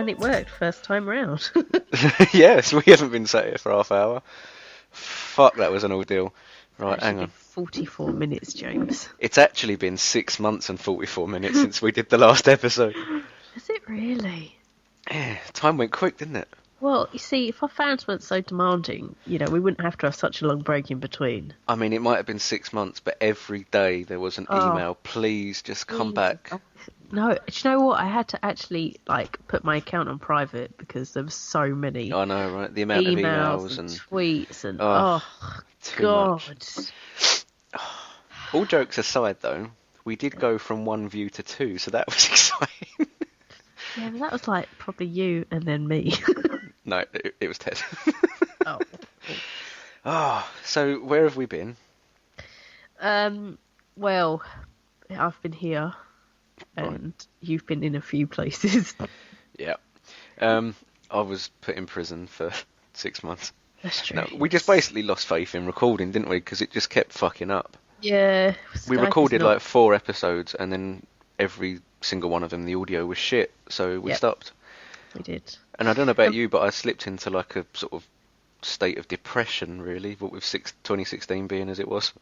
And it worked first time round. Yes, we haven't been sat here for half hour. Fuck, that was an ordeal. Right, hang on. 44 minutes, James. It's actually been 6 months and 44 minutes since we did the last episode. Is it really? Yeah, time went quick, didn't it? Well, you see, if our fans weren't so demanding, we wouldn't have to have such a long break in between. I mean, it might have been 6 months, but every day there was an email. Please, just come back. Oh, no, do you know what? I had to actually, put my account on private because there were so many I know, right? The amount of emails and tweets and... too God. much. All jokes aside, though, we did go from 1 view to 2, so that was exciting. Yeah, but that was probably you and then me. No, it was Ted. Oh. Oh, so where have we been? Well, I've been here, and you've been in a few places. Yeah. I was put in prison for 6 months. That's true. No, we just basically lost faith in recording, didn't we? Because it just kept fucking up. Yeah. We recorded 4 episodes, and then every single one of them, the audio was shit, so we stopped. We did. And I don't know about you, but I slipped into a sort of state of depression, really, what with 2016 being as it was.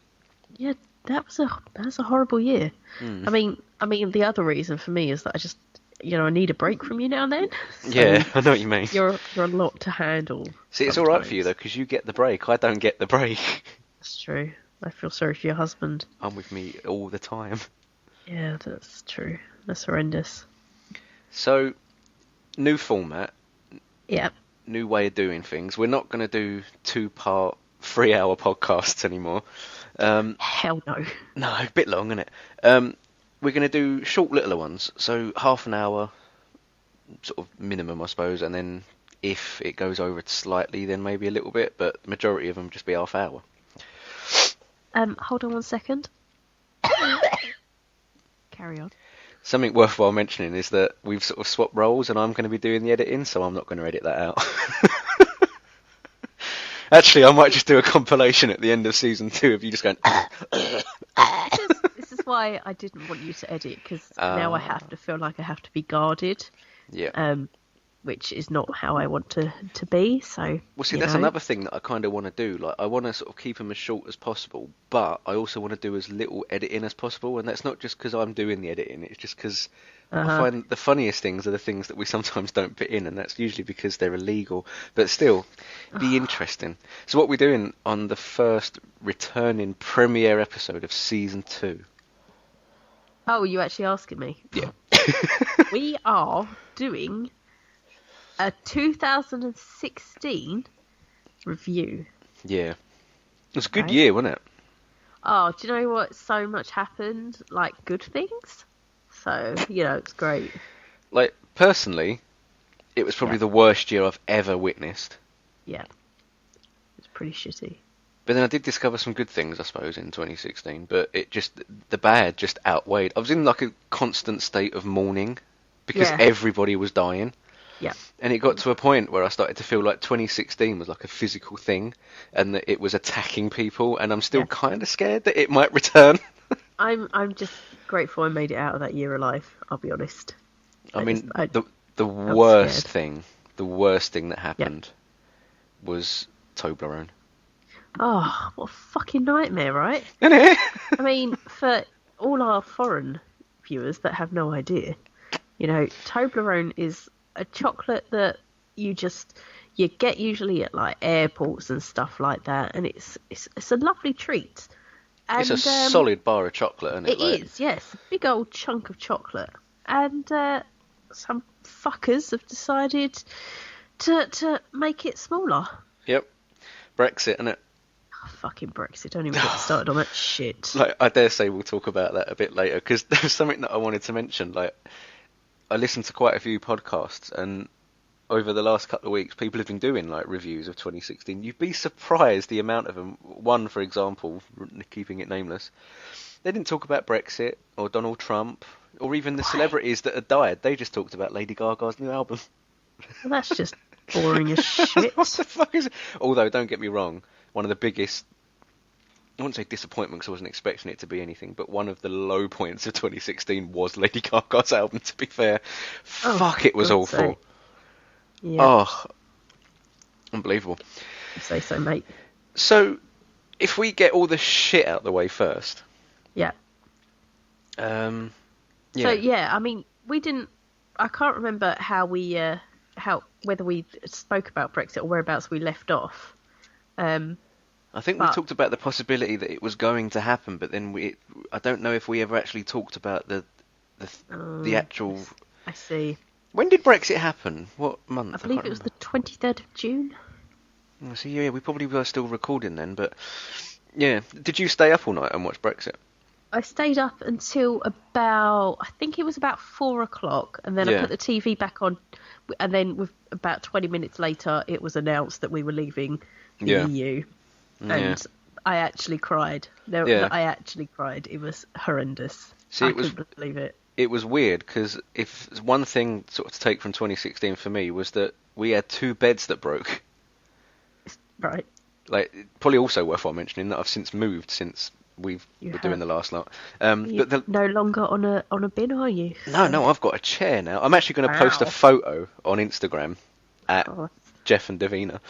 Yeah, that was a horrible year. I mean, the other reason for me is that I just, I need a break from you now and then. So yeah, I know what you mean. You're a lot to handle. See, it's all right for you though, because you get the break. I don't get the break. That's true. I feel sorry for your husband. I'm with me all the time. Yeah, that's true. That's horrendous. So, new format. Yeah. New way of doing things. We're not going to do 2-part, 3-hour podcasts anymore. Hell no. No, a bit long, isn't it? We're going to do short, littler ones. So half an hour, sort of minimum, I suppose. And then if it goes over slightly, then maybe a little bit. But the majority of them just be half hour. Hold on 1 second. Carry on. Something worthwhile mentioning is that we've sort of swapped roles and I'm going to be doing the editing, so I'm not going to edit that out. Actually, I might just do a compilation at the end of season 2 of you just going... This is why I didn't want you to edit, because now I have to feel like I have to be guarded. Yeah. Which is not how I want to be, so... Well, see, that's another thing that I kind of want to do. I want to sort of keep them as short as possible, but I also want to do as little editing as possible, and that's not just because I'm doing the editing, it's just because I find the funniest things are the things that we sometimes don't put in, and that's usually because they're illegal, but still, be interesting. So what we're doing on the first returning premiere episode of season 2... Oh, you actually asking me? Yeah. We are doing... a 2016 review. Yeah. It was a good year, wasn't it? Oh, do you know what? So much happened, good things. So, it's great. Personally, it was probably the worst year I've ever witnessed. Yeah. It's pretty shitty. But then I did discover some good things, I suppose, in 2016. But the bad just outweighed. I was in a constant state of mourning because everybody was dying. Yeah. And it got to a point where I started to feel like 2016 was like a physical thing and that it was attacking people, and I'm still kind of scared that it might return. I'm just grateful I made it out of that year alive, I'll be honest. The worst thing that happened was Toblerone. Oh, what a fucking nightmare, right? Isn't it? I mean, for all our foreign viewers that have no idea, Toblerone is a chocolate that you get usually at airports and stuff like that, and it's a lovely treat. And, it's a solid bar of chocolate, isn't it? It is, yes, a big old chunk of chocolate. And some fuckers have decided to make it smaller. Yep, Brexit, innit? Oh, fucking Brexit! Don't even get started on that shit. I dare say we'll talk about that a bit later, because there was something that I wanted to mention. I listened to quite a few podcasts, and over the last couple of weeks, people have been doing reviews of 2016. You'd be surprised the amount of them. One, for example, keeping it nameless, they didn't talk about Brexit or Donald Trump or even the celebrities that had died. They just talked about Lady Gaga's new album. Well, that's just boring as shit. What the fuck is it? Although, don't get me wrong, one of the biggest... I wouldn't say disappointment because I wasn't expecting it to be anything, but one of the low points of 2016 was Lady Gaga's album, to be fair. Fuck, it was awful. Yeah. Oh, unbelievable. Say so, mate. So, if we get all the shit out the way first, Yeah. yeah. So yeah, I mean, we didn't. I can't remember whether we spoke about Brexit or whereabouts we left off. I think we talked about the possibility that it was going to happen, but then I don't know if we ever actually talked about the actual. I see. When did Brexit happen? What month? I believe it was the 23rd of June. So yeah, we probably were still recording then, but yeah. Did you stay up all night and watch Brexit? I stayed up until I think it was about 4 o'clock, and then I put the TV back on, and then about 20 minutes later, it was announced that we were leaving the EU, and I actually cried. I actually cried. It was horrendous. I couldn't believe it. It was weird because if one thing sort of to take from 2016 for me was that we had 2 beds that broke. Right. Like, probably also worthwhile mentioning that I've since moved since we're doing the last lot. But no longer on a bin, are you? No, I've got a chair now. I'm actually going to post a photo on Instagram at Geoff and Davina.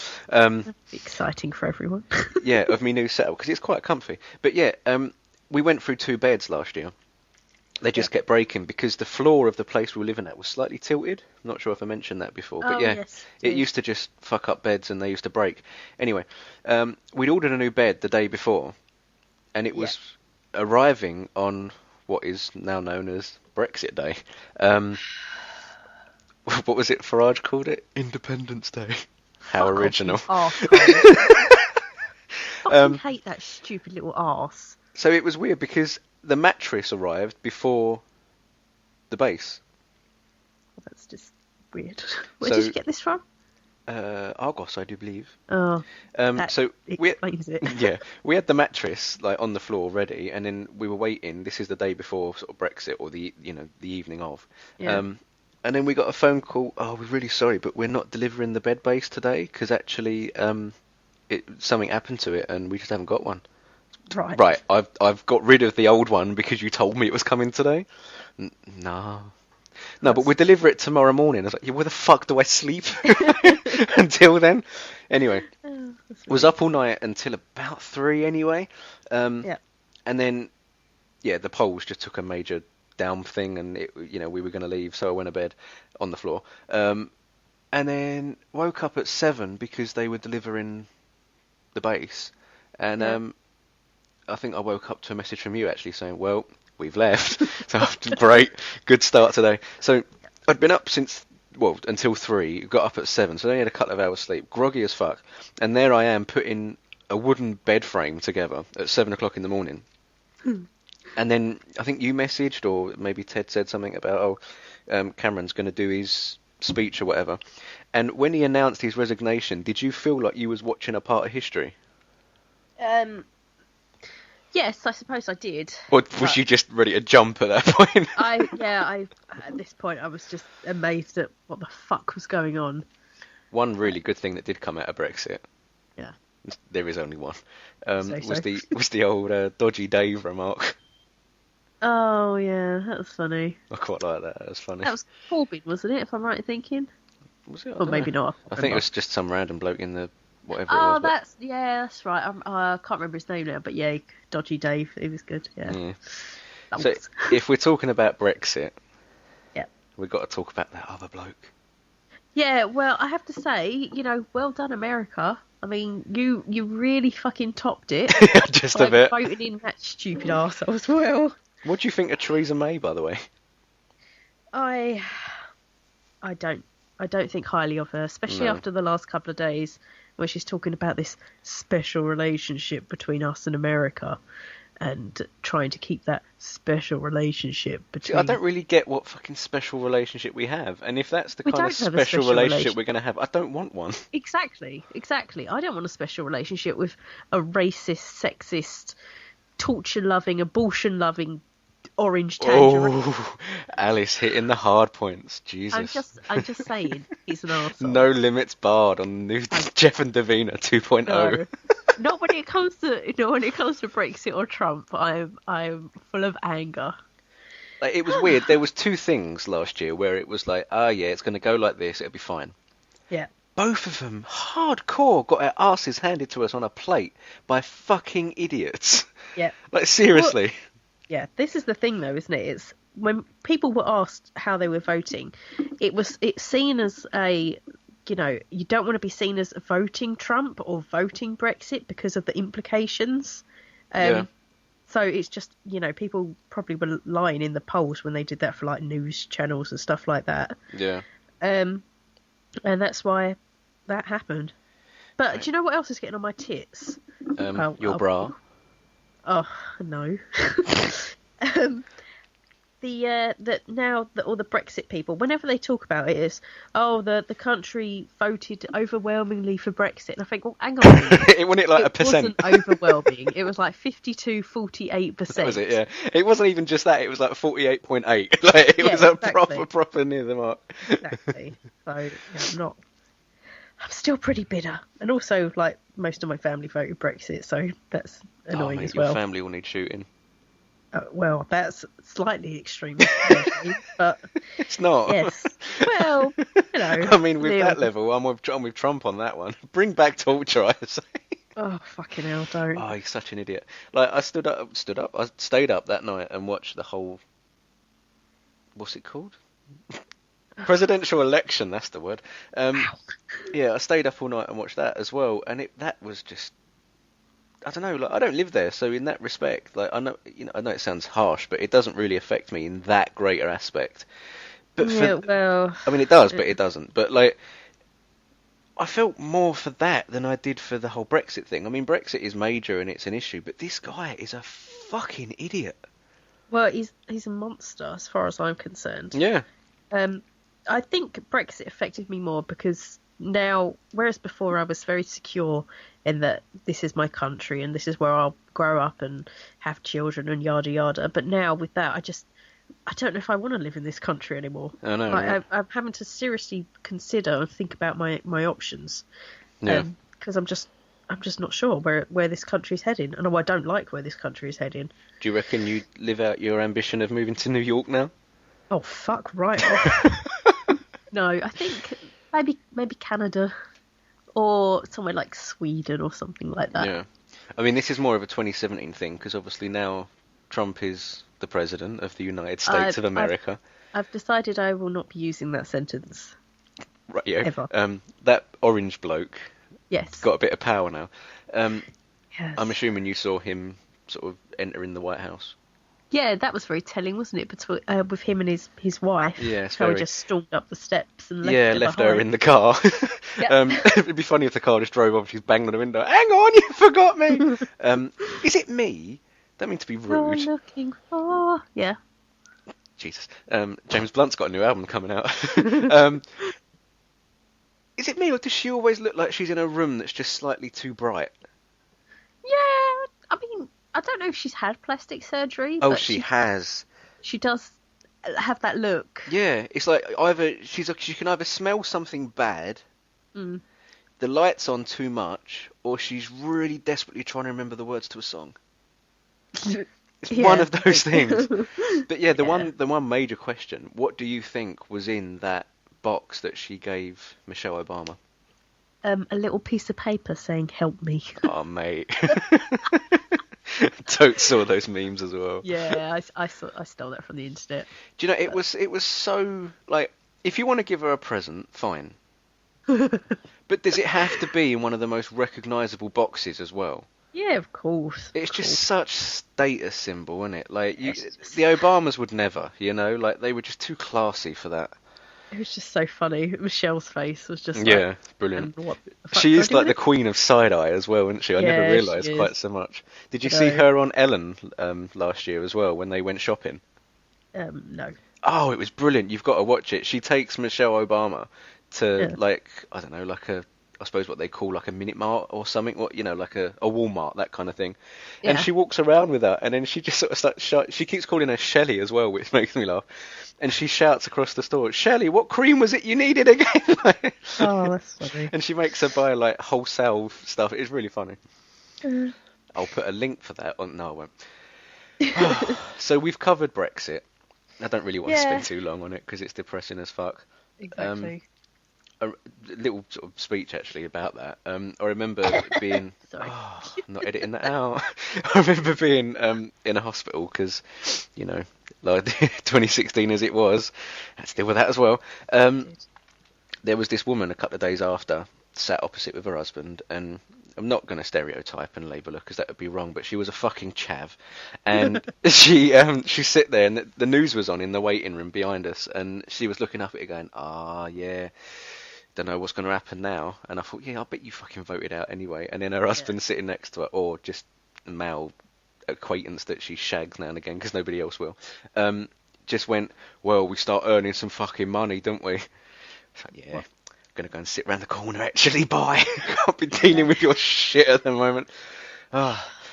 Exciting for everyone. Yeah, of me new setup because it's quite comfy. But yeah, we went through 2 beds last year. They just kept breaking because the floor of the place we were living at was slightly tilted. I'm not sure if I mentioned that before, but it used to just fuck up beds and they used to break. Anyway, we'd ordered a new bed the day before, and it was arriving on what is now known as Brexit Day. What was it Farage called it? Independence Day. How original. I hate that stupid little arse. So it was weird because the mattress arrived before the base. That's just weird. Where did you get this from? Argos, I do believe. Oh, so explains it. Yeah, we had the mattress like on the floor ready, and then we were waiting. This is the day before sort of Brexit, or the evening of. Yeah. And then we got a phone call. Oh, we're really sorry, but we're not delivering the bed base today because actually, something happened to it, and we just haven't got one. Right. I've got rid of the old one because you told me it was coming today. No, but we'll deliver it tomorrow morning. I was like, where the fuck do I sleep until then? Anyway, was up all night until about 3 anyway. And then, the polls just took a major down thing, and we were going to leave, so I went to bed on the floor. And then woke up at 7 because they were delivering the base, and I think I woke up to a message from you actually saying, well, we've left. So great, good start today. So I'd been up until 3, got up at 7, so I only had a couple of hours sleep, groggy as fuck. And there I am putting a wooden bed frame together at 7 o'clock in the morning. And then I think you messaged, or maybe Ted said something about, Cameron's going to do his speech or whatever. And when he announced his resignation, did you feel like you was watching a part of history? Yes, I suppose I did. Or was you just ready to jump at that point? At this point, I was just amazed at what the fuck was going on. One really good thing that did come out of Brexit. Yeah. There is only one. Was the old Dodgy Dave remark. Oh yeah, that was funny. I quite like that. That was funny. That was Corbyn, wasn't it? If I'm right in thinking. Was it? Or maybe not. I think it was just some random bloke in the whatever it was. That's right. I can't remember his name now, but yeah, Dodgy Dave. He was good. Yeah. So if we're talking about Brexit, we've got to talk about that other bloke. Yeah, well, I have to say, well done, America. I mean, you really fucking topped it. Just a bit. Voting in that stupid arsehole as well. What do you think of Theresa May, by the way? I don't think highly of her, especially after the last couple of days where she's talking about this special relationship between us and America and trying to keep that special relationship between... See, I don't really get what fucking special relationship we have, and if that's the kind of special relationship we're going to have, I don't want one. Exactly. I don't want a special relationship with a racist, sexist, torture-loving, abortion-loving orange tangerine. Oh, Alice hitting the hard points. Jesus. I'm just saying, he's an arsehole. No limits barred on the new Geoff and Davina 2.0. No. Not when it comes to Brexit or Trump. I'm full of anger. Like, it was weird. There was 2 things last year where it was like, it's going to go like this, it'll be fine. Yeah. Both of them, hardcore, got our asses handed to us on a plate by fucking idiots. Yeah. Like, seriously. Yeah, this is the thing though, isn't it? It's when people were asked how they were voting, it's seen as a, you don't want to be seen as voting Trump or voting Brexit because of the implications. Yeah. So it's just, people probably were lying in the polls when they did that for like news channels and stuff like that. Yeah. And that's why that happened. But do you know what else is getting on my tits? Your bra. Oh no. All the Brexit people, whenever they talk about it, is the country voted overwhelmingly for Brexit, and I think, well, hang on a minute. It wasn't like a percent. It wasn't overwhelming. It was like 52-48%. That was it, yeah. It wasn't even just that. It was like 48.8. Like it was a exactly. proper near the mark. Exactly. So I'm still pretty bitter, and also like most of my family voted Brexit, so that's annoying as well. Your family will need shooting. Well, that's slightly extreme, but it's not. Yes. Well, I mean, with that level, I'm with Trump on that one. Bring back torture, I say. Oh, fucking hell, don't. Oh, he's such an idiot. Like, I stayed up that night and watched the whole, what's it called? Presidential election, that's the word. Yeah, I stayed up all night and watched that as well, and that was just, I don't know, like, I don't live there, so in that respect, like, I know it sounds harsh, but it doesn't really affect me in that greater aspect. But I mean, it does, but it doesn't. But like, I felt more for that than I did for the whole Brexit thing. I mean, Brexit is major and it's an issue, but this guy is a fucking idiot. Well, he's a monster as far as I'm concerned. Yeah. I think Brexit affected me more because now, whereas before I was very secure in that this is my country and this is where I'll grow up and have children and yada yada, but now with that, I don't know if I want to live in this country anymore. I know. Like, right? I'm having to seriously consider and think about my options. Yeah. Because I'm just not sure where this country's heading, and I don't like where this country is heading. Do you reckon you live out your ambition of moving to New York now? Oh, fuck right off. No, I think maybe Canada or somewhere like Sweden or something like that. Yeah. I mean, this is more of a 2017 thing because obviously now Trump is the president of the United States of America. I've decided I will not be using that sentence. Right, yeah. Ever. That orange bloke. Yes. Got a bit of power now. Yes. I'm assuming you saw him sort of entering the White House. Yeah, that was very telling, wasn't it? Between with him and his wife. Yeah, how he just stormed up the steps and left her in the car. It'd be funny if the car just drove off. She's banging on the window. Hang on, you forgot me. Is it me? Don't mean to be rude. You're looking for Jesus. James Blunt's got a new album coming out. Is it me, or does she always look like she's in a room that's just slightly too bright? Yeah, I mean, I don't know if she's had plastic surgery. Oh, but she has. She does have that look. Yeah, it's like she can either smell something bad, the light's on too much, or she's really desperately trying to remember the words to a song. It's one of those things. But yeah, the one major question: what do you think was in that box that she gave Michelle Obama? A little piece of paper saying "Help me." Oh, mate. Totes saw those memes as well. Yeah, I stole that from the internet. Do you know, it was so, like, if you want to give her a present, fine. But does it have to be in one of the most recognisable boxes as well? Yeah, of course. It's just such status symbol, isn't it? Like, the Obamas would never, like, they were just too classy for that. It was just so funny. Michelle's face was just like, brilliant. She is like the queen of side-eye as well, isn't she? I never realised quite so much. Did you see her on Ellen last year as well when they went shopping? No. Oh, it was brilliant. You've got to watch it. She takes Michelle Obama to like, I don't know, like I suppose what they call like a Minute Mart or something, like a Walmart, that kind of thing. Yeah. And she walks around with her, and then she just sort of starts. She keeps calling her Shelley as well, which makes me laugh. And she shouts across the store, "Shelley, what cream was it you needed again?" Oh, that's funny. And she makes her buy like wholesale stuff. It's really funny. I'll put a link for that on. No, I won't. So we've covered Brexit. I don't really want to spend too long on it because it's depressing as fuck. Exactly. a little sort of speech actually about that. I remember being. Sorry. Oh, I'm not editing that out. I remember being in a hospital because, like 2016 as it was, I had to deal with that as well. There was this woman a couple of days after sat opposite with her husband, and I'm not going to stereotype and label her because that would be wrong, but she was a fucking chav, and she sit there, and the news was on in the waiting room behind us, and she was looking up at it going, yeah, don't know what's going to happen now, and I thought, yeah, I bet you fucking voted out anyway, and then her husband sitting next to her, or just a male acquaintance that she shags now and again because nobody else will, just went, well, we start earning some fucking money, don't we? It's like, yeah. What? Gonna go and sit round the corner actually, bye. Can't be dealing with your shit at the moment.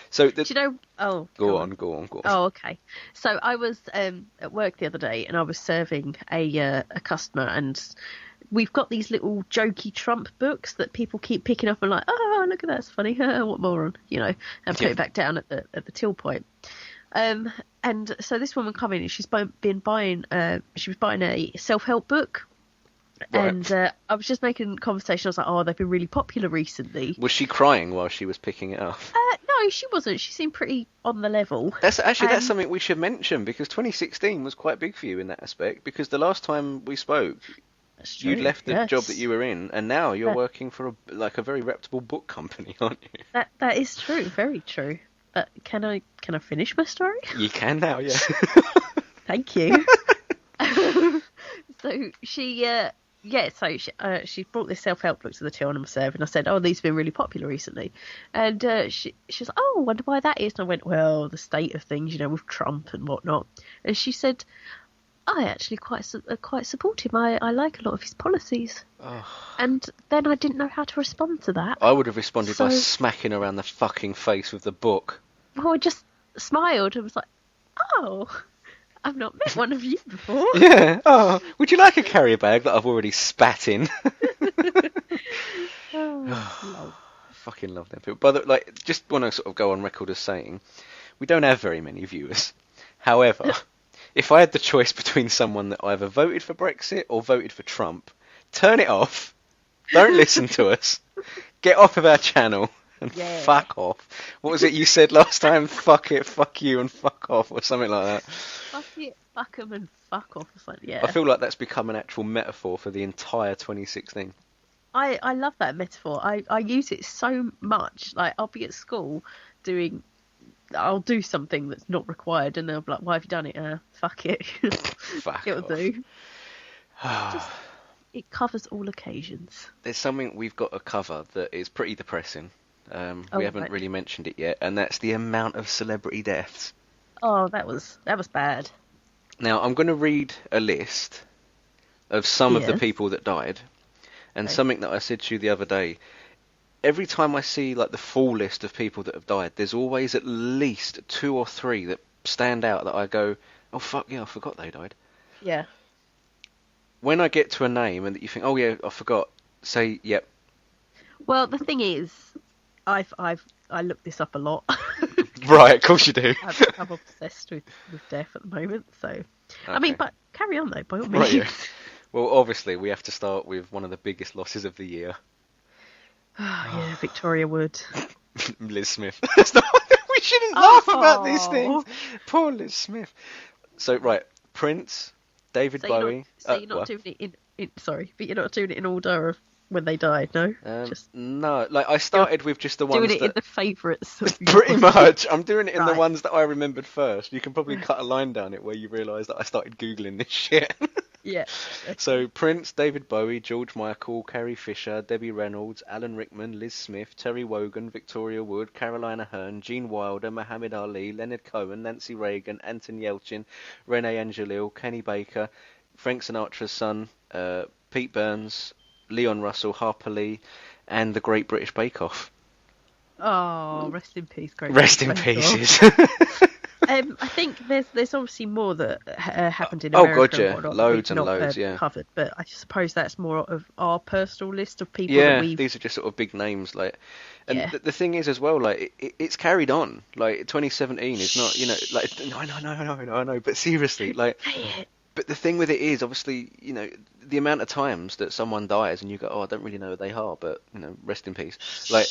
So do you know? Oh, go on. Oh, okay. So I was at work the other day, and I was serving a customer, and we've got these little jokey Trump books that people keep picking up and like, oh, look at that, it's funny. What moron, and put it back down at the till point. And so this woman come in, and she was buying a self-help book. Right. And I was just making conversation. I was like, oh, they've been really popular recently. Was she crying while she was picking it up? No, she wasn't. She seemed pretty on the level. That's something we should mention, because 2016 was quite big for you in that aspect, because the last time we spoke, you'd left the job that you were in, and now you're working for a very reputable book company, aren't you? That is true, very true. But can I finish my story? You can now, yeah. Thank you. So she... so she brought this self-help book to the till and I'm serving. I said, oh, these have been really popular recently. And she was like, oh, I wonder why that is. And I went, well, the state of things, with Trump and whatnot. And she said, I actually quite support him. I like a lot of his policies. Oh. And then I didn't know how to respond to that. I would have responded by smacking around the fucking face with the book. Well, I just smiled and was like, oh... I've not met one of you before. Yeah. Oh, would you like a carrier bag that I've already spat in? Fucking love them people. But just want to sort of go on record as saying, we don't have very many viewers. However, if I had the choice between someone that either voted for Brexit or voted for Trump, turn it off. Don't listen to us. Get off of our channel. And fuck off. What was it you said last time? Fuck it, fuck you, and fuck off, or something like that. Fuck it, fuck 'em, and fuck off. Or something. Yeah. I feel like that's become an actual metaphor for the entire 2016. I love that metaphor. I use it so much. Like, I'll be at school I'll do something that's not required, and they'll be like, why have you done it? Fuck it. Fuck It'll off. do. It covers all occasions. There's something we've got to cover that is pretty depressing. We haven't really mentioned it yet, and that's the amount of celebrity deaths. Oh, that was bad. Now, I'm going to read a list of some of the people that died, and something that I said to you the other day. Every time I see the full list of people that have died, there's always at least 2 or 3 that stand out that I go, oh fuck yeah, I forgot they died. Yeah. When I get to a name and that you think, oh yeah, I forgot, say yep. Well, the thing is, I looked this up a lot. Right, of course you do. I'm obsessed with death at the moment, so... Okay. I mean, but carry on though, by all means. Right, yeah. Well, obviously, we have to start with one of the biggest losses of the year. Yeah, Victoria Wood. Liz Smith. We shouldn't laugh about these things. Poor Liz Smith. So, right, Prince, David Bowie... you're not doing it in... Sorry, but you're not doing it in order of when they died, no? No, I started with just the ones doing it in the favourites. Pretty much. I'm doing it in the ones that I remembered first. You can probably cut a line down it where you realise that I started Googling this shit. Yeah. So, Prince, David Bowie, George Michael, Carrie Fisher, Debbie Reynolds, Alan Rickman, Liz Smith, Terry Wogan, Victoria Wood, Carolina Hearn, Gene Wilder, Muhammad Ali, Leonard Cohen, Nancy Reagan, Anton Yelchin, Renee Angelil, Kenny Baker, Frank Sinatra's son, Pete Burns, Leon Russell, Harper Lee, and the Great British Bake Off. Oh, rest in peace, Great Rest in pieces. I think there's obviously more that happened in America. Oh god, yeah, and whatnot, loads and loads, yeah. Covered, but I suppose that's more of our personal list of people. Yeah, that we've... these are just sort of big names, and the thing is as well, it's carried on. 2017 is not, I know, but seriously, But the thing with it is, obviously, the amount of times that someone dies and you go, oh, I don't really know who they are, but, rest in peace. Like,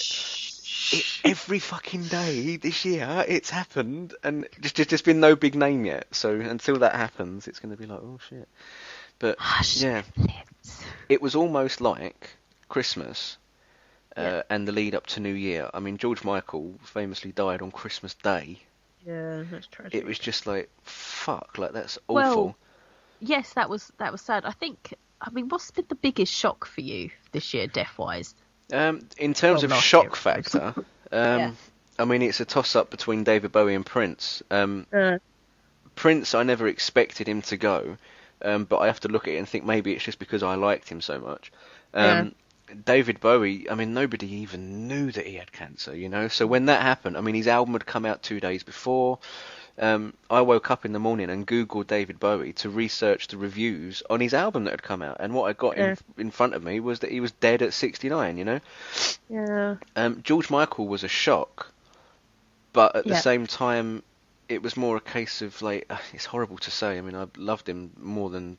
every fucking day this year, it's happened, and just been no big name yet. So until that happens, it's going to be like, oh, shit. But, yeah, it was almost like Christmas and the lead up to New Year. I mean, George Michael famously died on Christmas Day. Yeah, that's tragic. It was just like, fuck, like, that's awful. Well, yes, that was sad. I mean, what's been the biggest shock for you this year, death-wise? In terms of shock factor, I mean, it's a toss-up between David Bowie and Prince. Prince, I never expected him to go, but I have to look at it and think maybe it's just because I liked him so much. David Bowie, I mean, nobody even knew that he had cancer, So when that happened, I mean, his album had come out 2 days before. I woke up in the morning and Googled David Bowie to research the reviews on his album that had come out, and what I got in front of me was that he was dead at 69, Yeah. George Michael was a shock, but at the same time, it was more a case of, like, it's horrible to say, I mean, I loved him more than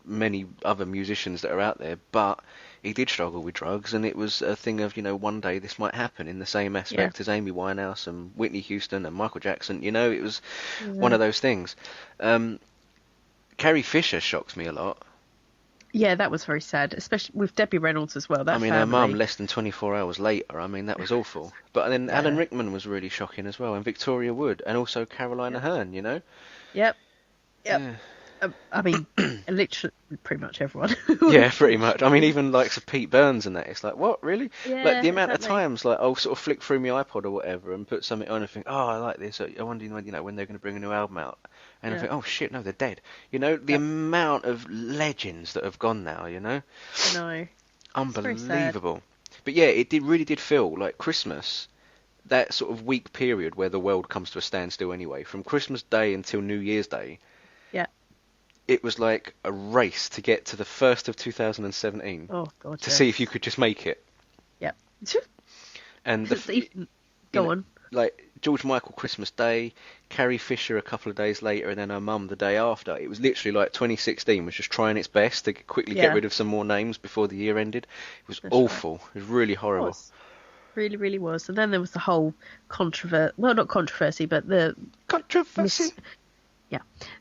many other musicians that are out there, but he did struggle with drugs, and it was a thing of, one day this might happen in the same aspect as Amy Winehouse and Whitney Houston and Michael Jackson, it was one of those things. Carrie Fisher shocks me a lot. Yeah, that was very sad, especially with Debbie Reynolds as well. I mean, her mum less than 24 hours later, I mean, that was awful. But then Alan Rickman was really shocking as well, and Victoria Wood, and also Caroline Aherne, Yep. Yeah. I mean, literally, pretty much everyone. Yeah, pretty much. I mean, even like Pete Burns and that. It's like, what, really? Yeah, like the amount of times, like, I'll sort of flick through my iPod or whatever and put something on and think, oh, I like this. I wonder, when they're going to bring a new album out. And I think, oh shit, no, they're dead. The amount of legends that have gone now. I know. Unbelievable. But yeah, it really did feel like Christmas. That sort of week period where the world comes to a standstill anyway, from Christmas Day until New Year's Day. Yeah. It was like a race to get to the 1st of 2017 to see if you could just make it. Yep. And Go on. Like George Michael Christmas Day, Carrie Fisher a couple of days later, and then her mum the day after. It was literally like 2016 was just trying its best to quickly get rid of some more names before the year ended. It was awful. Right. It was really horrible. It was. Really, really was. And then there was the whole not controversy, but the... Controversy?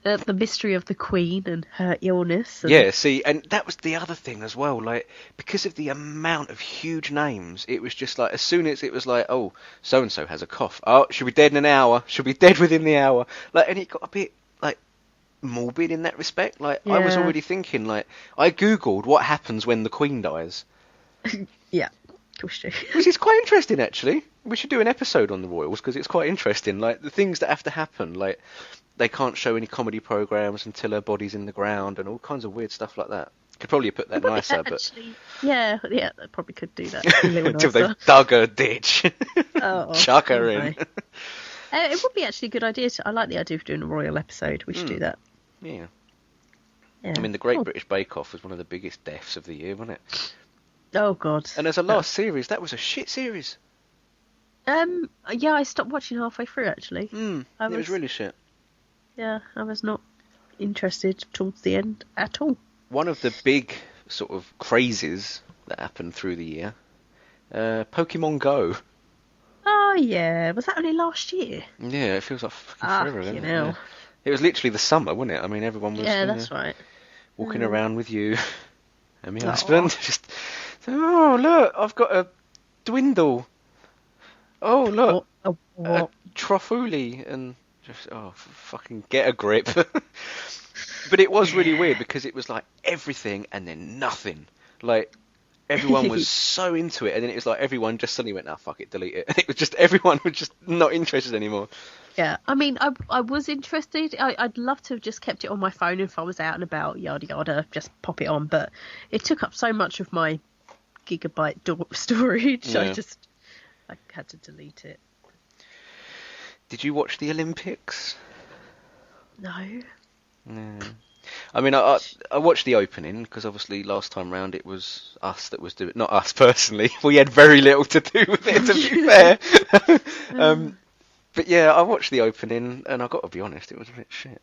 The mystery of the Queen and her illness. Yeah, see, and that was the other thing as well. Like, because of the amount of huge names, it was just like, as soon as it was like, oh, so-and-so has a cough. Oh, she'll be dead in an hour. She'll be dead within the hour. Like, and it got a bit, like, morbid in that respect. Like, I was already thinking, like, I Googled what happens when the Queen dies. Yeah. Which is quite interesting, actually. We should do an episode on the royals, because it's quite interesting. Like, the things that have to happen, like... They can't show any comedy programs until her body's in the ground and all kinds of weird stuff like that. Could probably put that nicer, but... Yeah, they probably could do that. Until they've dug a ditch. Chuck her in. It would be actually a good idea. I like the idea of doing a royal episode. We should do that. Yeah. I mean, the Great British Bake Off was one of the biggest deaths of the year, wasn't it? Oh, God. And as a last series, that was a shit series. Yeah, I stopped watching halfway through, actually. It was really shit. Yeah, I was not interested towards the end at all. One of the big sort of crazes that happened through the year, Pokemon Go. Oh, yeah. Was that only last year? Yeah, it feels like fucking forever, doesn't it? Yeah. It was literally the summer, wasn't it? I mean, everyone was... Yeah, that's right. Walking around with you and my husband. Just, oh, look, I've got a Dwindle. Oh, look, a Trofuli and... Just, fucking get a grip. But it was really weird because it was like everything and then nothing. Like everyone was so into it, and then it was like everyone just suddenly went, "Nah, fuck it, delete it." And it was just everyone was just not interested anymore. Yeah, I mean, I was interested. I'd love to have just kept it on my phone if I was out and about, yada yada, just pop it on. But it took up so much of my gigabyte storage. Yeah. I had to delete it. Did you watch the Olympics? No. I mean, I watched the opening because obviously last time round it was us that was doing, not us personally. We had very little to do with it, to be fair. But yeah, I watched the opening and I got to be honest, it was a bit shit.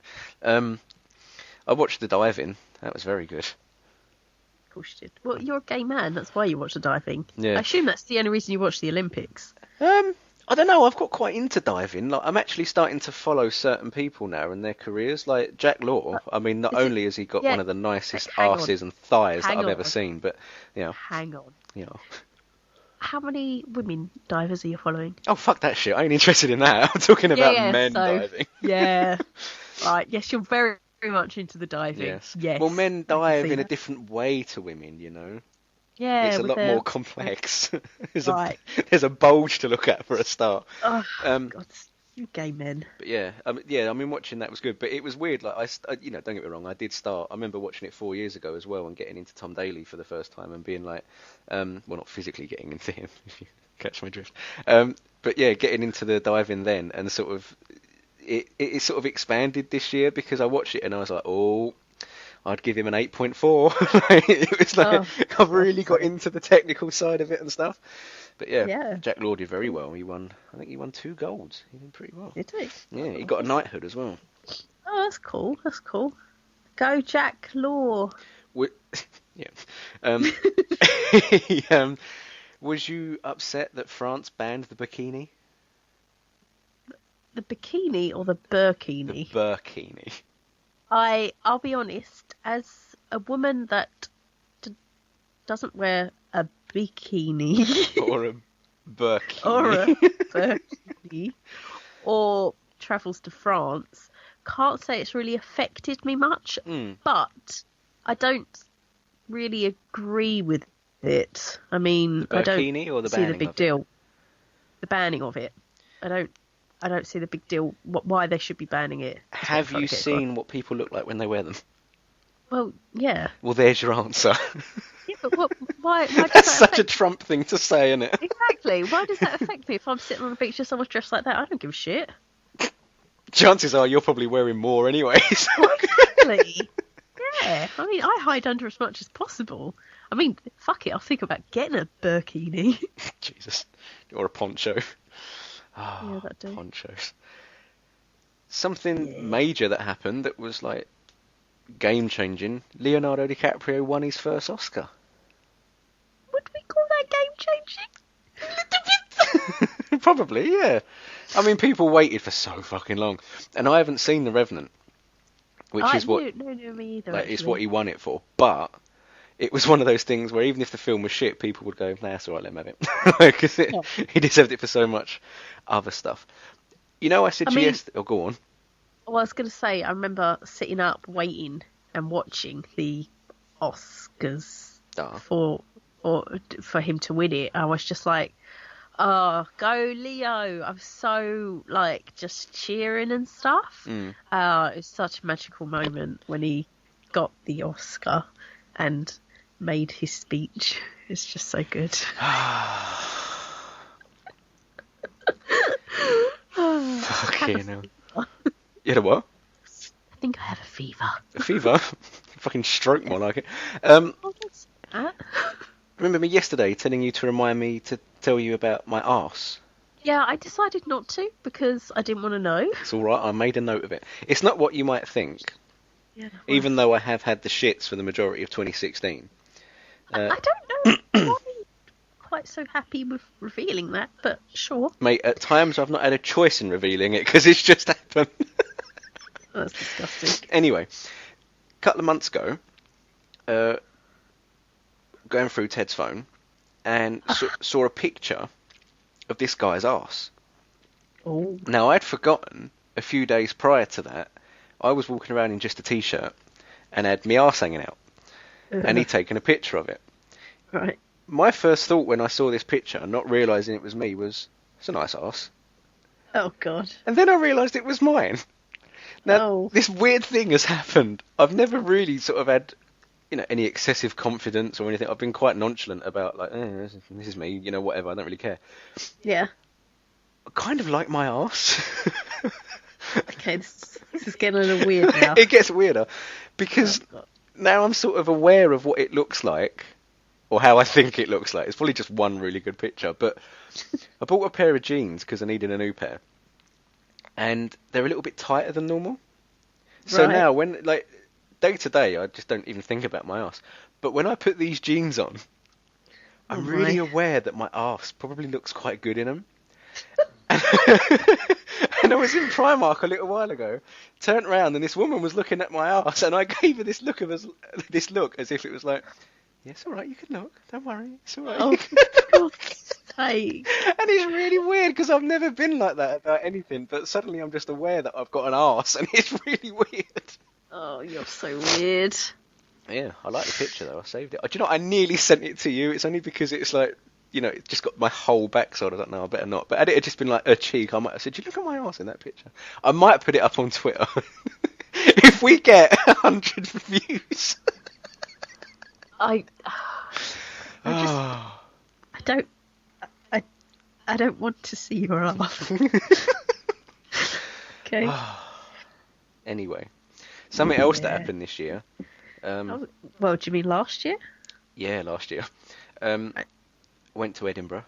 I watched the diving. That was very good. Of course you did. Well, you're a gay man. That's why you watch the diving. Yeah. I assume that's the only reason you watch the Olympics. I don't know. I've got quite into diving. Like, I'm actually starting to follow certain people now and their careers. Like Jack Law. I mean, not only has he got one of the nicest arses and thighs that I've ever seen, but Hang on. you know. How many women divers are you following? Oh, fuck that shit. I ain't interested in that. I'm talking about men diving. Yeah. Right. Yes, you're very, very much into the diving. Yes. Well, men dive in a different way to women, you know. Yeah. It's a lot more complex. There's right. There's a bulge to look at for a start. Oh, God. You gay men. But I mean, watching that was good, but it was weird. Like, don't get me wrong, I did start. I remember watching it 4 years ago as well, and getting into Tom Daly for the first time, and being like, well, not physically getting into him, if you catch my drift. But yeah, getting into the diving then, and sort of, it sort of expanded this year because I watched it and I was like, oh, I'd give him an 8.4. It was like I've really got into the technical side of it and stuff. But yeah, Jack Law did very well. I think he won 2 golds. He did pretty well. Did he? Yeah, he got a knighthood as well. Oh, that's cool. That's cool. Go Jack Law. Yeah. Was you upset that France banned the bikini? The bikini or the burkini? The burkini. I'll be honest, as a woman that doesn't wear a bikini or a burkini or a burkini or travels to France, can't say it's really affected me much, but I don't really agree with it. I mean, I don't see the big deal. The banning of it. I don't see the big deal. Why they should be banning it. Have you seen what people look like when they wear them? Well, yeah. Well, there's your answer. Yeah, but why does That's such a Trump thing to say, isn't it? Exactly. Why does that affect me if I'm sitting on the beach and someone's dressed like that? I don't give a shit. Chances are you're probably wearing more anyway. So. Exactly. Yeah. I mean, I hide under as much as possible. I mean, fuck it. I'll think about getting a burkini. Jesus. Or a poncho. Oh, yeah, that do. Ponchos. Something major that happened that was like game changing. Leonardo DiCaprio won his first Oscar. Would we call that game changing? A little bit. Probably, yeah. I mean, people waited for so fucking long, and I haven't seen The Revenant, which is what no, me either. Like, it's what he won it for. But it was one of those things where even if the film was shit, people would go, "Nah, that's all right, let him have it," because he deserved it for so much other stuff. You know, I said to you yesterday. Oh, go on. Well, I was going to say, I remember sitting up, waiting and watching the Oscars for him to win it. I was just like, oh, go Leo. I'm so, like, just cheering and stuff. It was such a magical moment when he got the Oscar and made his speech. It's just so good. Fucking hell. You had a what? I think I have a fever. A fever? Fucking stroke more like it. Remember me yesterday telling you to remind me to tell you about my arse? Yeah, I decided not to because I didn't want to know. It's alright, I made a note of it. It's not what you might think. Yeah, even though I have had the shits for the majority of 2016. I don't know why I'm quite so happy with revealing that, but sure. Mate, at times I've not had a choice in revealing it because it's just happened. Oh, that's disgusting. Anyway, a couple of months ago, going through Ted's phone and saw a picture of this guy's arse. Oh. Now, I'd forgotten a few days prior to that, I was walking around in just a t-shirt and had my arse hanging out. And he'd taken a picture of it. Right. My first thought when I saw this picture, not realising it was me, was, it's a nice arse. Oh, God. And then I realised it was mine. Now, this weird thing has happened. I've never really sort of had, any excessive confidence or anything. I've been quite nonchalant about, like, this is me, whatever, I don't really care. Yeah. I kind of like my arse. Okay, this is getting a little weird now. It gets weirder, because now I'm sort of aware of what it looks like, or how I think it looks like. It's probably just one really good picture, but I bought a pair of jeans because I needed a new pair. And they're a little bit tighter than normal. So now, when, day to day, I just don't even think about my arse. But when I put these jeans on, I'm really aware that my arse probably looks quite good in them. And I was in Primark a little while ago, turned around, and this woman was looking at my arse, and I gave her this look as if it was like, yeah, it's all right, you can look, don't worry, it's all right. Oh, for God's sake. And it's really weird because I've never been like that about anything, but suddenly I'm just aware that I've got an arse, and it's really weird. Oh, you're so weird. Yeah, I like the picture though. I saved it. Do you know, I nearly sent it to you. It's only because it's like, you know, it's just got my whole backside. I don't know, I better not. But had it had just been like a cheek, I might have said, you look at my arse in that picture. I might put it up on Twitter. If we get 100 views. I don't want to see your laugh. Okay. Anyway, something else that happened this year. Well, do you mean last year? Yeah, last year. Went to Edinburgh.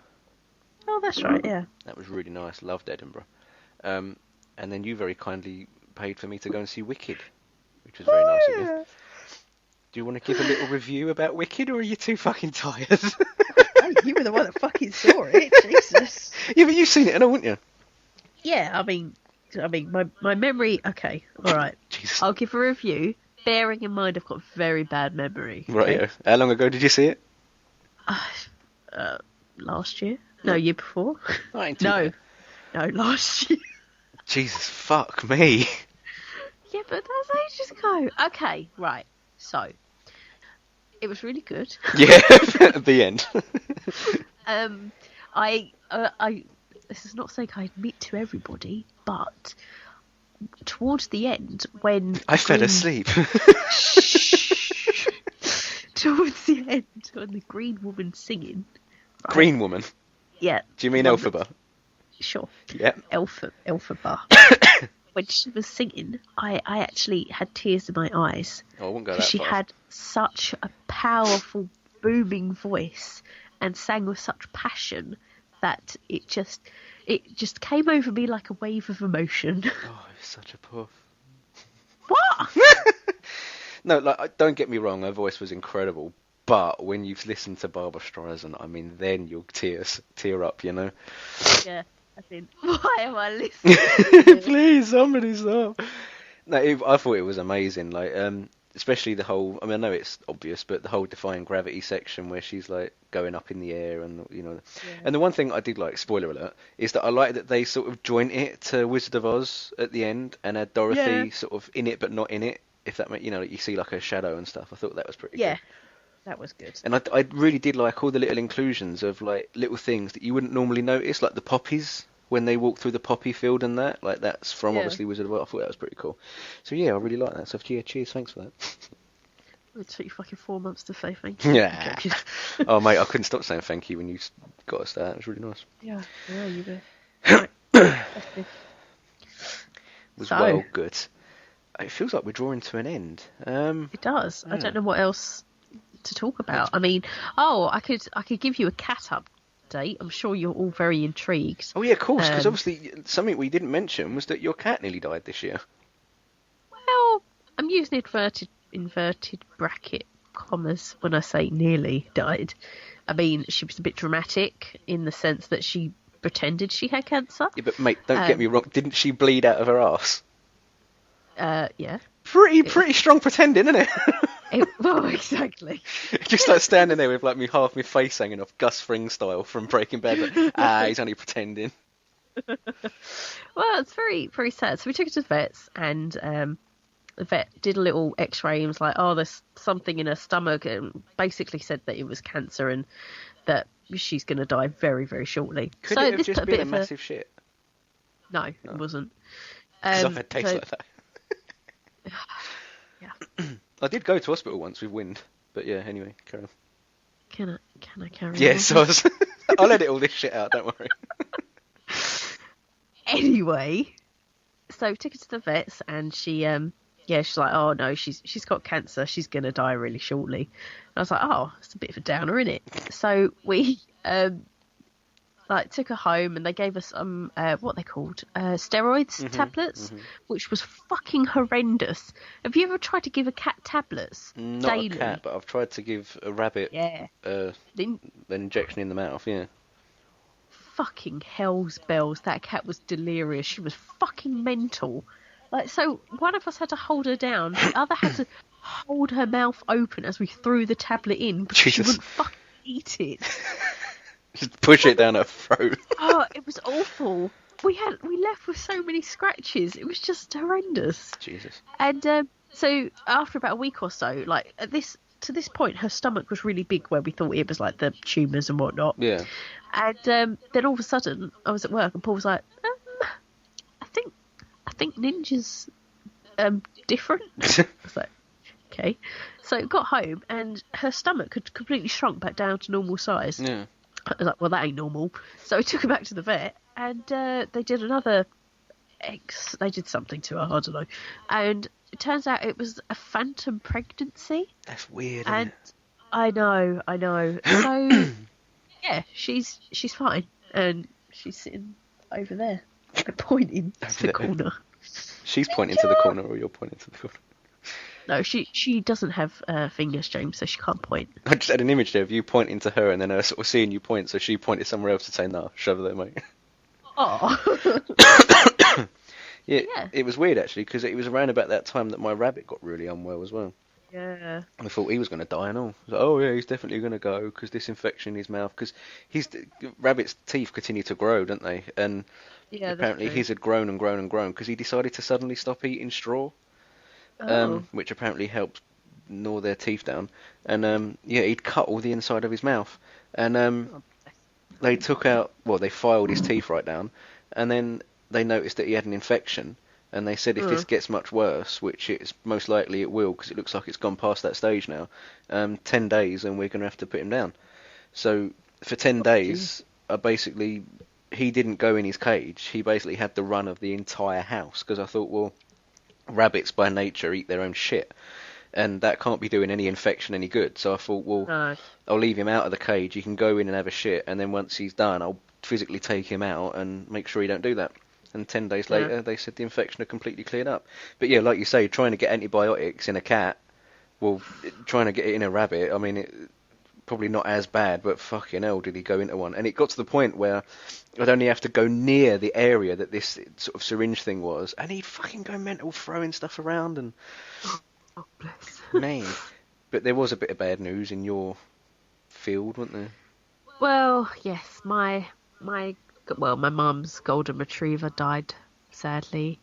Oh, that's right, yeah. That was really nice. Loved Edinburgh. And then you very kindly paid for me to go and see Wicked, which was very nice of you. Do you want to give a little review about Wicked, or are you too fucking tired? Oh, you were the one that fucking saw it, Jesus. Yeah, but you've seen it, haven't you? Yeah, I mean, my memory. Okay, all right. Jesus. I'll give a review, bearing in mind I've got very bad memory. Right. Okay? Yeah. How long ago did you see it? Last year? No, year before. No, last year. Jesus, fuck me. Yeah, but that's ages ago. Okay, right. So, it was really good. Yeah, at the end. This is not something I admit to everybody, but towards the end, when I fell asleep. Towards the end, when the green woman singing. Right? Green woman? Yeah. Do you mean Elphaba? Sure. Yeah. Elphaba. When she was singing, I actually had tears in my eyes. Oh, I wouldn't go that far. She had such a powerful, booming voice and sang with such passion that it just came over me like a wave of emotion. Oh, it's such a puff. What? No, like, don't get me wrong, her voice was incredible. But when you've listened to Barbra Streisand, I mean, then you'll tear up, you know? Yeah, I think, why am I listening? Please, somebody stop. No, I thought it was amazing. Like, especially the whole, I mean, I know it's obvious, but the whole Defying Gravity section where she's like going up in the air and, you know. Yeah. And the one thing I did like, spoiler alert, is that I like that they sort of joint it to Wizard of Oz at the end and had Dorothy sort of in it but not in it. If that, you know, you see like her shadow and stuff. I thought that was pretty good. That was good. And I really did like all the little inclusions of like little things that you wouldn't normally notice, like the poppies when they walk through the poppy field and that. Like that's from obviously Wizard of Oz. I thought that was pretty cool. So yeah, I really like that stuff. Yeah, cheers, thanks for that. It took you fucking 4 months to say thank you. Yeah. Oh mate, I couldn't stop saying thank you when you got us that. It was really nice. Yeah, you were. It was well good. It feels like we're drawing to an end. It does. Yeah. I don't know what else to talk about. I mean, I could give you a cat update. I'm sure you're all very intrigued. Oh yeah, of course, because obviously something we didn't mention was that your cat nearly died this year. Well, I'm using inverted bracket commas when I say nearly died. I mean, she was a bit dramatic in the sense that she pretended she had cancer. Yeah, but mate, don't get me wrong. Didn't she bleed out of her arse? Yeah. Pretty strong pretending, isn't it? Well, exactly. Just like standing there with like half my face hanging off, Gus Fring style from Breaking Bad. Like, he's only pretending. Well, it's very, very sad. So we took her to the vets, and the vet did a little X-ray and was like, "Oh, there's something in her stomach," and basically said that it was cancer and that she's going to die very, very shortly. Could it have just been a massive shit? No, it wasn't. Because I've had tastes like that. Yeah. I did go to hospital once with wind, but yeah. Anyway, carry on. Can I carry on? Yes, I'll edit all this shit out. Don't worry. Anyway, so we took her to the vets, and she's like, "Oh no, she's got cancer. She's gonna die really shortly." And I was like, "Oh, it's a bit of a downer, isn't it?" So we, I like took her home and they gave us what they called steroids tablets, which was fucking horrendous. Have you ever tried to give a cat tablets Not a daily? cat, but I've tried to give a rabbit Yeah. an injection in the mouth. Yeah. Fucking hell's bells. That cat was delirious. She was fucking mental. Like, so one of us had to hold her down. The other had to hold her mouth open as we threw the tablet in because she Jesus. wouldn't fucking eat it. Just push it down her throat. Oh, it was awful. We left with so many scratches. It was just horrendous. Jesus. And so after about a week or so, like to this point, her stomach was really big where we thought it was like the tumours and whatnot. Yeah. And then all of a sudden, I was at work and Paul was like, I think Ninja's different. I was like, okay. So got home and her stomach had completely shrunk back down to normal size. Yeah. I was like, well, that ain't normal. So we took her back to the vet and they did another they did something to her, I don't know. And it turns out it was a phantom pregnancy. That's weird, And isn't it? I know. So yeah, she's fine. And she's sitting over there, pointing to the corner. She's pointing to the corner, or you're pointing to the corner? No, she doesn't have fingers, James, so she can't point. I just had an image there of you pointing to her and then her sort of seeing you point, so she pointed somewhere else to say, no, shove her there, mate. Oh. Yeah, it was weird, actually, because it was around about that time that my rabbit got really unwell as well. Yeah. I thought he was going to die and all. I was like, oh, yeah, he's definitely going to go because this infection in his mouth, because rabbit's teeth continue to grow, don't they? And Yeah, apparently his had grown and grown and grown because he decided to suddenly stop eating straw. Which apparently helped gnaw their teeth down, and yeah, he'd cut all the inside of his mouth, and they they filed his teeth right down, and then they noticed that he had an infection, and they said if this gets much worse, which it's most likely it will, because it looks like it's gone past that stage now, 10 days, and we're going to have to put him down. So for 10 days, he didn't go in his cage. He basically had the run of the entire house, because I thought, well, rabbits by nature eat their own shit, and that can't be doing any infection any good. So I thought, well, I'll leave him out of the cage. He can go in and have a shit, and then once he's done, I'll physically take him out and make sure he don't do that. And 10 days later, they said the infection had completely cleared up. But yeah, like you say, trying to get antibiotics in a cat, well, trying to get it in a rabbit, I mean, probably not as bad, but fucking hell did he go into one. And it got to the point where I'd only have to go near the area that this sort of syringe thing was, and he'd fucking go mental throwing stuff around, and Oh, bless. man. But there was a bit of bad news in your field, wasn't there? Well, yes, my mum's golden retriever died, sadly,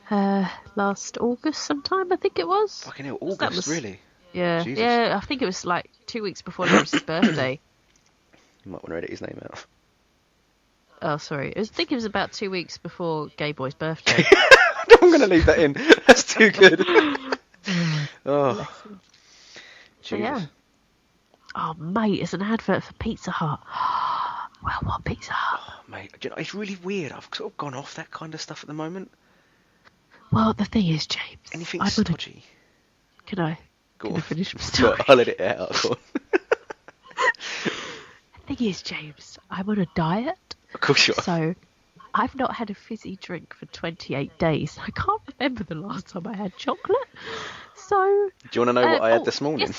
last August sometime, I think it was. Fucking hell, August, really? Yeah, Jesus. yeah, I think it was like 2 weeks before Lawrence's birthday. You might want to edit his name out. Oh, sorry. I think it was about 2 weeks before Gay Boy's birthday. I'm going to leave that in. That's too good. Oh, So, Jesus. yeah. Oh, mate, it's an advert for Pizza Hut. Well, what Pizza Hut? Oh, mate, do you know, it's really weird. I've sort of gone off that kind of stuff at the moment. Well, the thing is, James. Anything I'm gonna- stodgy. Can I Go on. finish my Go story? on, I'll let it out. Go on. The thing is, James, I'm on a diet. Of course you are. So, I've not had a fizzy drink for 28 days. I can't remember the last time I had chocolate. So... Do you want to know what I had this morning?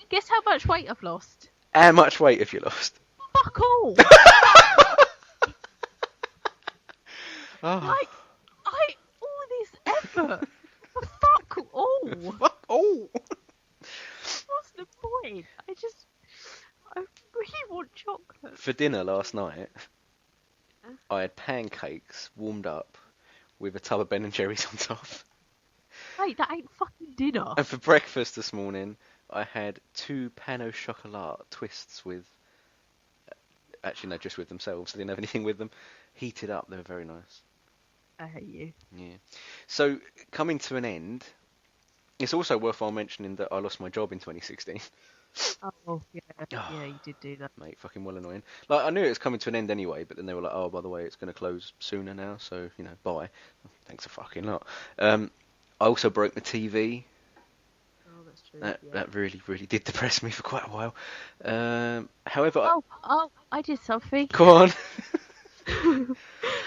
Guess how much weight I've lost? How much weight have you lost? Fuck all! Oh. Like, all this effort for fuck all! Fuck all. What's the point? I really want chocolate. For dinner last night, I had pancakes warmed up with a tub of Ben and Jerry's on top. Mate, that ain't fucking dinner. And for breakfast this morning, I had 2 pain au chocolat twists with... Actually, no, just with themselves. I didn't have anything with them. Heated up, they were very nice. I hate you. Yeah. So, coming to an end, it's also worthwhile mentioning that I lost my job in 2016. Oh, yeah, you did do that. Mate, fucking well annoying. Like, I knew it was coming to an end anyway, but then they were like, oh, by the way, it's going to close sooner now, so, you know, bye. Thanks a fucking lot. I also broke my TV. Oh, that's That really, really did depress me for quite a while. However, I did something. go on.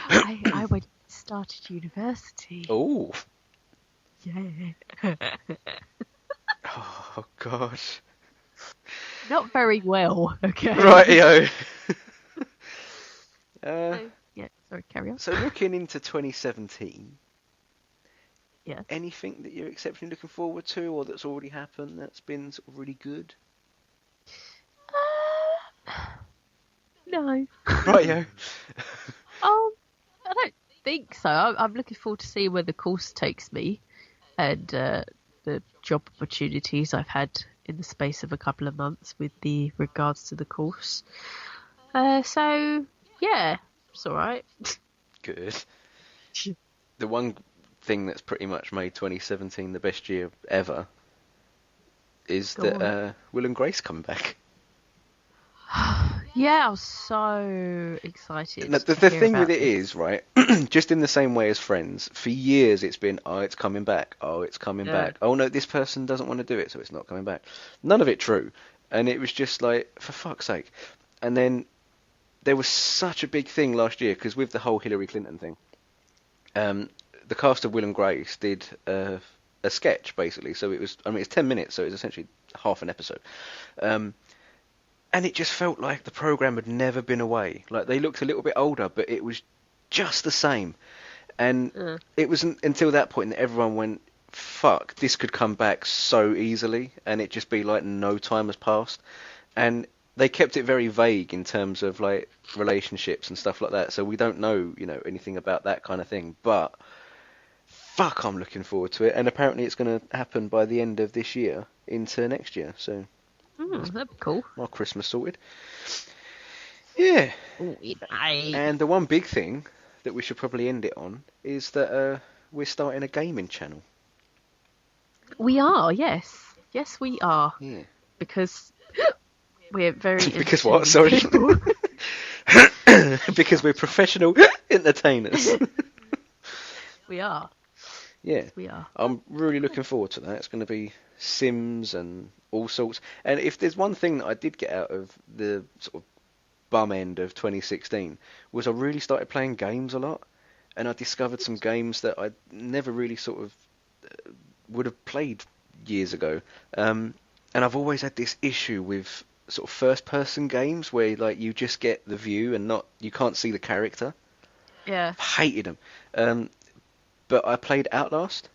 I went started university. Oh. Yeah. Oh gosh. Not very well. Okay. Rightio. Yeah. Sorry. Carry on. So looking into 2017. Yeah. Anything that you're exceptionally looking forward to, or that's already happened that's been sort of really good? No. Rightio. I don't think so. I'm looking forward to seeing where the course takes me, and the job opportunities I've had in the space of a couple of months with the regards to the course. So yeah, it's all right. Good. The one thing that's pretty much made 2017 the best year ever is that Will and Grace coming back. Yeah, I was so excited. Now, the thing with it is, right, just in the same way as Friends, for years it's been, oh, it's coming back, oh, it's coming back, oh no, this person doesn't want to do it, so it's not coming back. None of it true. And it was just like, for fuck's sake. And then there was such a big thing last year, because with the whole Hillary Clinton thing, the cast of Will and Grace did a sketch, basically. So it was, I mean, it's 10 minutes, so it was essentially half an episode. And it just felt like the programme had never been away. Like, they looked a little bit older, but it was just the same. And it wasn't until that point that everyone went, fuck, this could come back so easily, and it just be like no time has passed. And they kept it very vague in terms of, like, relationships and stuff like that, so we don't know, you know, anything about that kind of thing. But, fuck, I'm looking forward to it. And apparently it's going to happen by the end of this year into next year, so... that'd be cool. My Christmas sorted. Yeah. Ooh, and the one big thing that we should probably end it on is that we're starting a gaming channel. We are, yes. Yes, we are. Yeah. Because we're very... Because what? Sorry. Because we're professional entertainers. We are. Yeah. We are. I'm really looking forward to that. It's going to be Sims and all sorts. And if there's one thing that I did get out of the sort of bum end of 2016 was I really started playing games a lot, and I discovered some games that I never really sort of would have played years ago. And I've always had this issue with sort of first-person games where like you just get the view and you can't see the character. Yeah. I hated them. But I played Outlast.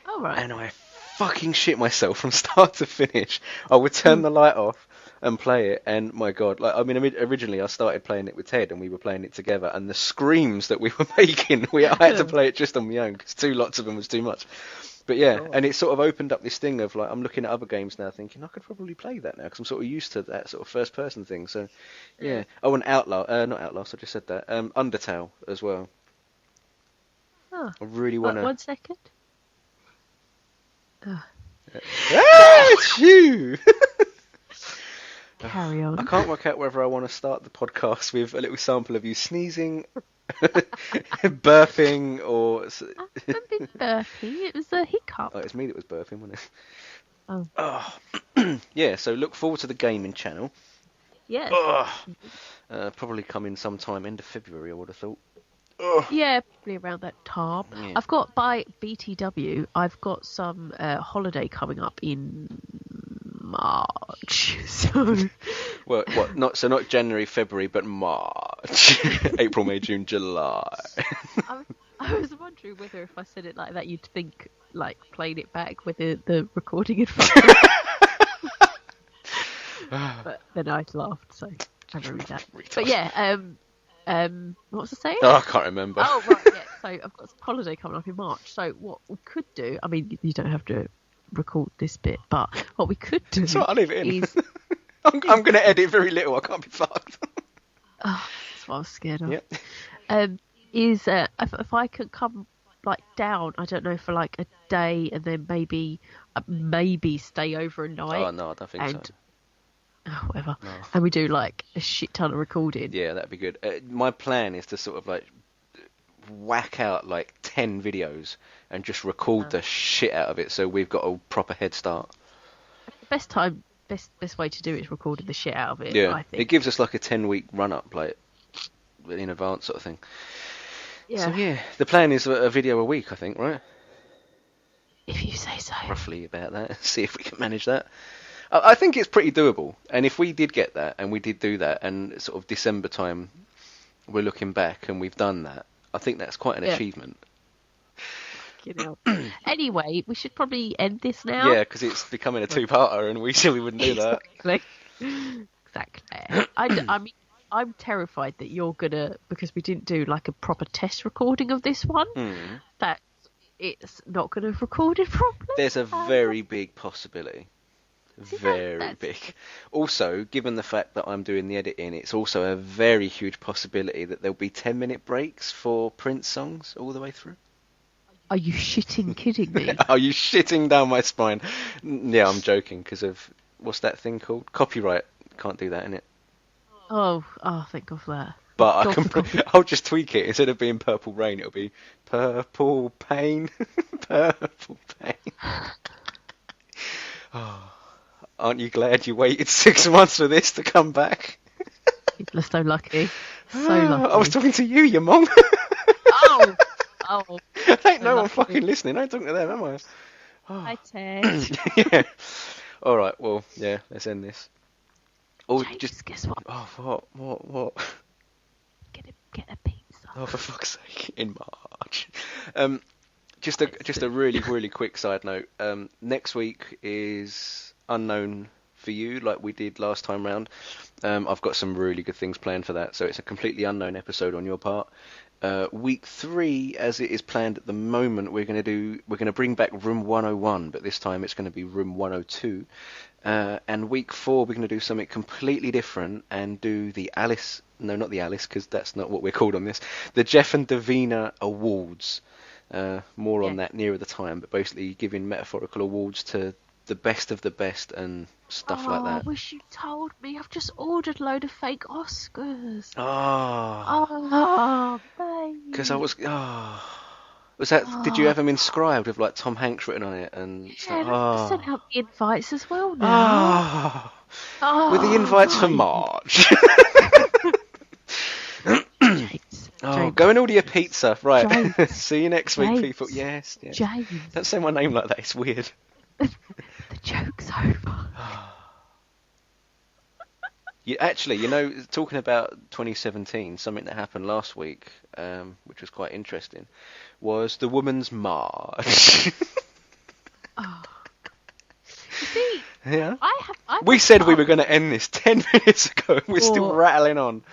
Oh, right. And I fucking shit myself from start to finish. I would turn the light off and play it, and my god, like, I mean, originally I started playing it with Ted, and we were playing it together, and the screams that we were making, I had to play it just on my own, because 2 lots of them was too much. But yeah, and it sort of opened up this thing of, like, I'm looking at other games now thinking, I could probably play that now, because I'm sort of used to that sort of first-person thing, so, yeah. Oh, and not Outlast, I just said that, Undertale as well. Oh. I really want to... 1 second. It's you! Carry on. I can't work out whether I want to start the podcast with a little sample of you sneezing, burping, or... I haven't been burping, it was a hiccup. Oh, it's me that was burping, wasn't it? Oh. Yeah, so look forward to the gaming channel. Yes. Probably coming sometime end of February, I would have thought. Yeah, probably around that time. Yeah. I've got, by BTW, I've got some holiday coming up in March. So, well, what? Not January, February, but March, April, May, June, July. I was wondering whether if I said it like that, you'd think like playing it back with the recording in front of But then I laughed, so I ruined that. But yeah, what was I saying? Oh, I can't remember. Oh, right, yeah. So I've got some holiday coming up in March. So what we could do, I mean, you don't have to record this bit, but what we could do I'll leave it in. is... I'm going to edit very little. I can't be fucked. Oh, that's what I was scared of. Yep. Is if I could come like down, I don't know, for like a day, and then maybe stay over a night. Oh no, I don't think so. Oh, whatever. No. And we do like a shit ton of recording. Yeah, that'd be good. My plan is to sort of like whack out like 10 videos and just record the shit out of it, so we've got a proper head start. best way to do it is recording the shit out of it. Yeah, I think it gives us like a 10-week run up, like in advance sort of thing. Yeah. So yeah, the plan is a video a week, I think, right? If you say so. Roughly about that. See if we can manage that. I think it's pretty doable. And if we did get that, and we did do that, and sort of December time, we're looking back and we've done that, I think that's quite an achievement. You know. Anyway, we should probably end this now. Yeah, because it's becoming a two-parter, and we said we wouldn't do that. Exactly. I mean, I'm terrified that you're gonna, because we didn't do like a proper test recording of this one, that it's not gonna have recorded properly. There's a very big possibility. Very big. Also, given the fact that I'm doing the editing, it's also a very huge possibility that there'll be 10-minute breaks for Prince songs all the way through. Are you shitting kidding me? Are you shitting down my spine? Yeah, I'm joking because of, what's that thing called? Copyright. Can't do that, innit? Oh, thank God for that. But I'll just tweak it. Instead of being Purple Rain, it'll be Purple Pain. Purple Pain. Oh, aren't you glad you waited 6 months for this to come back? People are so lucky. So lucky. I was talking to you, your mum. Oh. Ain't no one fucking listening. I ain't talking to them, am I? Oh. Hi, Ted. Yeah. All right. Well, yeah. Let's end this. Oh, James, guess what? Oh, what? Get a pizza. Oh, for fuck's sake! In March. Just a really, really quick side note. Next week is unknown for you, like we did last time round. I've got some really good things planned for that, so it's a completely unknown episode on your part. Week 3, as it is planned at the moment, we're going to bring back Room 101, but this time it's going to be Room 102. And week 4, we're going to do something completely different and do the Alice, no, not the Alice, because that's not what we're called on this, the Geoff and Davina Awards. More on that nearer the time, but basically giving metaphorical awards to the best of the best and stuff like that. I wish you told me. I've just ordered a load of fake Oscars. Babe. Because I was... Was that? Did you have them inscribed with like Tom Hanks written on it and stuff? I sent out the invites as well now. With the invites for March. James. Go and order your pizza. Right. James. See you next week, people. Yes. James. Don't say my name like that. It's weird. The joke's over. Actually, talking about 2017, something that happened last week, which was quite interesting, was the Women's March. You see, yeah. we said we were going to end this 10 minutes ago, and we're still rattling on.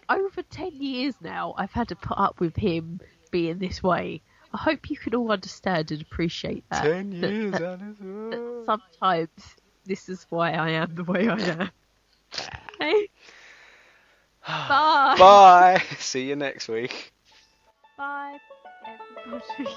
Over 10 years now, I've had to put up with him being this way. I hope you can all understand and appreciate that. 10 years, that sometimes this is why I am the way I am. Okay? Bye. Bye. See you next week. Bye, everybody.